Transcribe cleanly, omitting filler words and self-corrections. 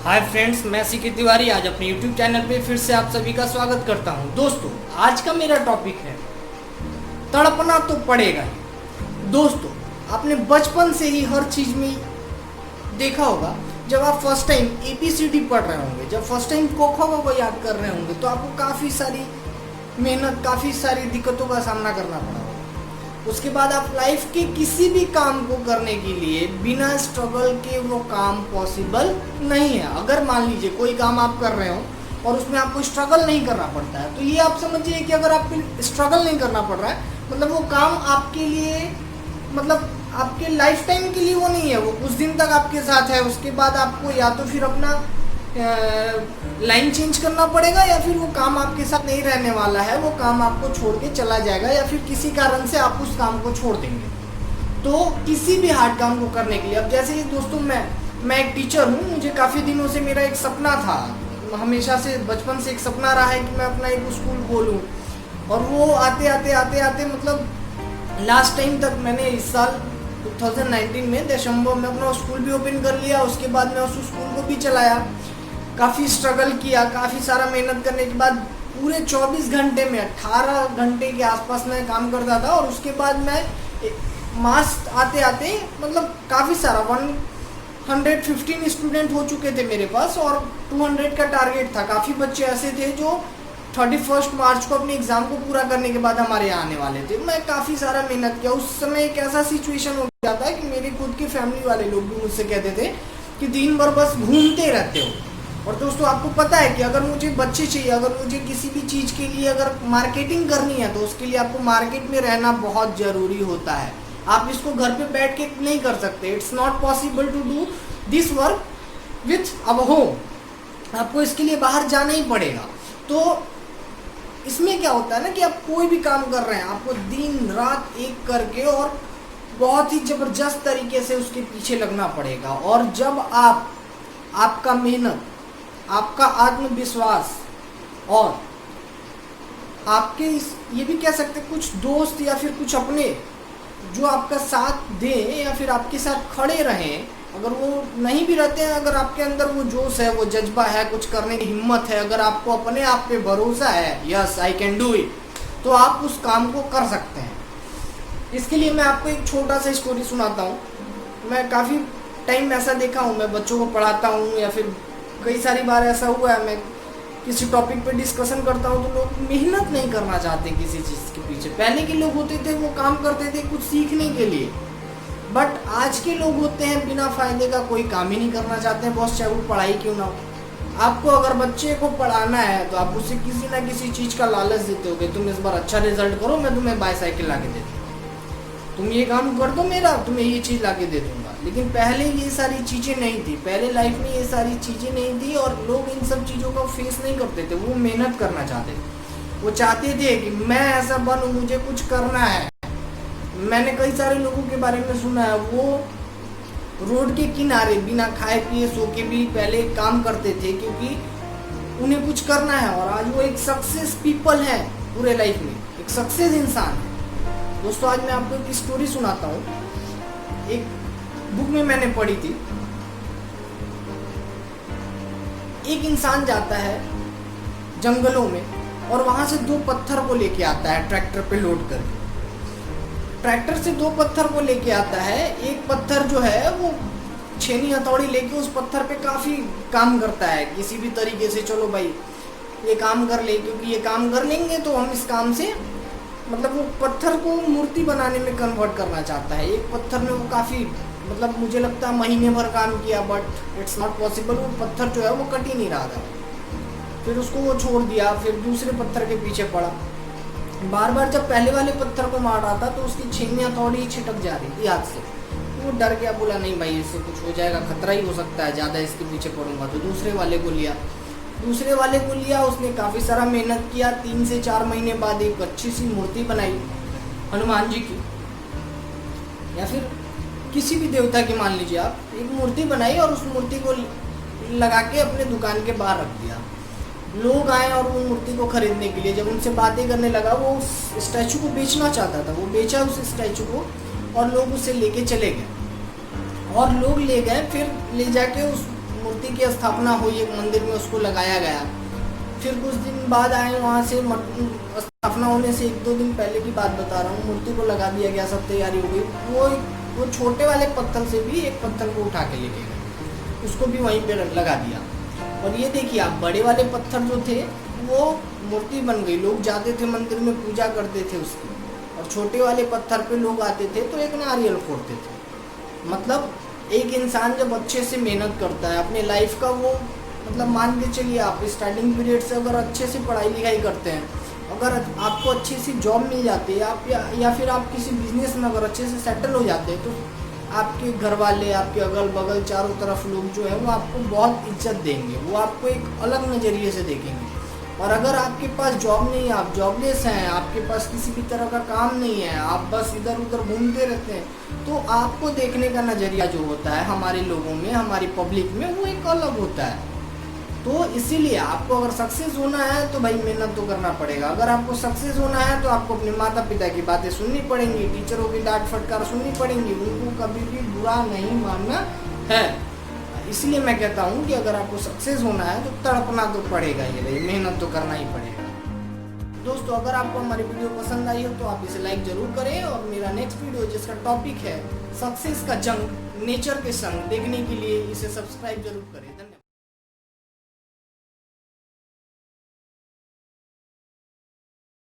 Hi friends, मैं C K Tiwari आज अपने यूट्यूब चैनल पे फिर से आप सभी का स्वागत करता हूं। दोस्तों, आज का मेरा टॉपिक है तड़पना तो पड़ेगा ही। दोस्तों, आपने बचपन से ही हर चीज़ में देखा होगा, जब आप फर्स्ट टाइम ABCD पढ़ रहे होंगे, जब फर्स्ट टाइम क ख ग को याद कर रहे होंगे, तो आपको काफ़ी सारी मेहनत, काफ़ी सारी दिक्कतों का सामना करना पड़ा होगा। उसके बाद आप लाइफ के किसी भी काम को करने के लिए बिना स्ट्रगल के वो काम पॉसिबल नहीं है। अगर मान लीजिए कोई काम आप कर रहे हो और उसमें आपको स्ट्रगल नहीं करना पड़ता है, तो ये आप समझिए कि अगर आपको स्ट्रगल नहीं करना पड़ रहा है, मतलब वो काम आपके लिए, मतलब आपके लाइफ टाइम के लिए वो नहीं है। वो कुछ दिन तक आपके साथ है, उसके बाद आपको या तो फिर अपना लाइन चेंज करना पड़ेगा, या फिर वो काम आपके साथ नहीं रहने वाला है, वो काम आपको छोड़ के चला जाएगा, या फिर किसी कारण से आप उस काम को छोड़ देंगे। तो किसी भी हार्ड काम को करने के लिए, अब जैसे दोस्तों मैं एक टीचर हूँ, मुझे काफ़ी दिनों से मेरा एक सपना था, हमेशा से बचपन से एक सपना रहा है कि मैं अपना एक स्कूल खोलूँ। और वो आते आते मतलब लास्ट टाइम तक मैंने इस साल 2019 में दिसंबर में अपना स्कूल भी ओपन कर लिया। उसके बाद मैं उस स्कूल को भी चलाया, काफ़ी स्ट्रगल किया, काफ़ी सारा मेहनत करने के बाद पूरे 24 घंटे में 18 घंटे के आसपास मैं काम करता था। और उसके बाद मैं मास आते मतलब काफ़ी सारा 115 स्टूडेंट हो चुके थे मेरे पास, और 200 का टारगेट था। काफ़ी बच्चे ऐसे थे जो 31 मार्च को अपने एग्ज़ाम को पूरा करने के बाद हमारे यहाँ आने वाले थे। मैं काफ़ी सारा मेहनत किया। उस समय एक ऐसा सिचुएशन हो गया था कि मेरे खुद के फैमिली वाले लोग भी मुझसे कहते थे कि दिन भर बस घूमते रहते हो। और दोस्तों, आपको पता है कि अगर मुझे बच्चे चाहिए, अगर मुझे किसी भी चीज़ के लिए अगर मार्केटिंग करनी है, तो उसके लिए आपको मार्केट में रहना बहुत ज़रूरी होता है। आप इसको घर पे बैठ के नहीं कर सकते। It's not possible to do this work with our home. आपको इसके लिए बाहर जाना ही पड़ेगा। तो इसमें क्या होता है ना कि आप कोई भी काम कर रहे हैं, आपको दिन रात एक करके और बहुत ही ज़बरदस्त तरीके से उसके पीछे लगना पड़ेगा। और जब आपका मेहनत, आपका आत्मविश्वास और आपके ये भी कह सकते कुछ दोस्त या फिर कुछ अपने जो आपका साथ दें या फिर आपके साथ खड़े रहें, अगर वो नहीं भी रहते हैं, अगर आपके अंदर वो जोश है, वो जज्बा है, कुछ करने की हिम्मत है, अगर आपको अपने आप पे भरोसा है, yes I can do it, तो आप उस काम को कर सकते हैं। इसके लिए मैं आपको एक छोटा सा स्टोरी सुनाता हूँ। मैं काफ़ी टाइम ऐसा देखा हूँ, मैं बच्चों को पढ़ाता हूँ, या फिर कई सारी बार ऐसा हुआ है, मैं किसी टॉपिक पे डिस्कशन करता हूँ तो लोग मेहनत नहीं करना चाहते किसी चीज़ के पीछे। पहले के लोग होते थे वो काम करते थे कुछ सीखने के लिए, बट आज के लोग होते हैं बिना फ़ायदे का कोई काम ही नहीं करना चाहते हैं, बॉस, चाहे वो पढ़ाई क्यों ना हो। आपको अगर बच्चे को पढ़ाना है तो आप उसे किसी ना किसी चीज़ का लालच देते हो कि तुम इस बार अच्छा रिजल्ट करो, मैं तुम्हें बाईसाइकिल ला के दे दूँ, तुम ये काम कर दो मेरा, तुम्हें ये चीज़ ला के दे दूँगा। लेकिन पहले ये सारी चीज़ें नहीं थी, पहले लाइफ में ये सारी चीज़ें नहीं थी, और लोग इन सब चीज़ों को फेस नहीं करते थे। वो मेहनत करना चाहते थे, वो चाहते थे कि मैं ऐसा बनूँ, मुझे कुछ करना है। मैंने कई सारे लोगों के बारे में सुना है, वो रोड के किनारे बिना खाए पिए सो के भी पहले काम करते थे क्योंकि उन्हें कुछ करना है, और आज वो एक सक्सेस पीपल है, पूरे लाइफ में एक सक्सेस इंसान है। दोस्तों, आज मैं आपको एक स्टोरी सुनाता हूँ। एक बुक में मैंने पढ़ी थी, एक इंसान जाता है जंगलों में और वहां से 2 पत्थर को लेके आता है ट्रैक्टर पे लोड करके। ट्रैक्टर से 2 पत्थर को लेके आता है। एक पत्थर जो है वो छेनी हथौड़ी लेके उस पत्थर पे काफ़ी काम करता है किसी भी तरीके से, चलो भाई ये काम कर ले, क्योंकि ये काम कर लेंगे तो हम इस काम से, मतलब वो पत्थर को मूर्ति बनाने में कन्वर्ट करना चाहता है। एक पत्थर में वो काफ़ी, मतलब मुझे लगता है महीने भर काम किया, बट इट्स नॉट पॉसिबल। वो पत्थर जो है वो कट ही नहीं रहा था। फिर उसको वो छोड़ दिया, फिर दूसरे पत्थर के पीछे पड़ा। बार बार जब पहले वाले पत्थर को मार रहा था तो उसकी छेनी हथौड़ी छिटक जा रही थी हाथ से। वो डर गया, बोला नहीं भाई इससे कुछ हो जाएगा, खतरा ही हो सकता है, ज़्यादा इसके पीछे पड़ूंगा। तो दूसरे वाले को लिया, उसने काफ़ी सारा मेहनत किया। 3 से 4 महीने बाद एक अच्छी सी मूर्ति बनाई हनुमान जी की, या फिर किसी भी देवता की, मान लीजिए आप, एक मूर्ति बनाई और उस मूर्ति को लगा के अपने दुकान के बाहर रख दिया। लोग आए और वो मूर्ति को खरीदने के लिए, जब उनसे बातें करने लगा, वो उस स्टैचू को बेचना चाहता था, वो बेचा उस स्टैचू को और लोग उसे लेके चले गए। और लोग ले गए, फिर ले जाके उस मूर्ति की स्थापना हुई एक मंदिर में, उसको लगाया गया। फिर कुछ दिन बाद आए वहाँ से, स्थापना होने से 1-2 दिन पहले की बात बता रहा हूँ, मूर्ति को लगा दिया गया, सब तैयारी हो गई। वो छोटे वाले पत्थर से भी एक पत्थर को उठा के लेके गए, उसको भी वहीं पे लगा दिया। और ये देखिए आप, बड़े वाले पत्थर जो थे वो मूर्ति बन गई, लोग जाते थे मंदिर में पूजा करते थे उसकी, और छोटे वाले पत्थर पे लोग आते थे तो एक नारियल फोड़ते थे। मतलब एक इंसान जब अच्छे से मेहनत करता है अपने लाइफ का, वो मतलब मान के चलिए आप स्टार्टिंग पीरियड से अगर अच्छे से पढ़ाई लिखाई करते हैं, अगर आपको अच्छी सी जॉब मिल जाती है, आप या फिर आप किसी बिजनेस में अगर अच्छे से सेटल हो जाते हैं, तो आपके घर वाले, आपके अगल बगल चारों तरफ लोग जो है वो आपको बहुत इज्जत देंगे, वो आपको एक अलग नज़रिए से देखेंगे। और अगर आपके पास जॉब नहीं है, आप जॉबलेस हैं, आपके पास किसी भी तरह का काम नहीं है, आप बस इधर उधर घूमते रहते हैं, तो आपको देखने का नज़रिया जो होता है हमारे लोगों में, हमारी पब्लिक में, वो एक अलग होता है। तो इसीलिए आपको अगर सक्सेस होना है तो भाई मेहनत तो करना पड़ेगा। अगर आपको सक्सेस होना है तो आपको अपने माता पिता की बातें सुननी पड़ेंगी, टीचरों की डांट फटकार सुननी पड़ेंगी, उनको कभी भी बुरा नहीं मानना है। इसलिए मैं कहता हूँ कि अगर आपको सक्सेस होना है तो तड़पना तो पड़ेगा ही भाई, मेहनत तो करना ही पड़ेगा। दोस्तों अगर आपको हमारी वीडियो पसंद आई हो तो आप इसे लाइक जरूर करें, और मेरा नेक्स्ट वीडियो जिसका टॉपिक है सक्सेस का जंग नेचर के संग, देखने के लिए इसे सब्सक्राइब जरूर करें।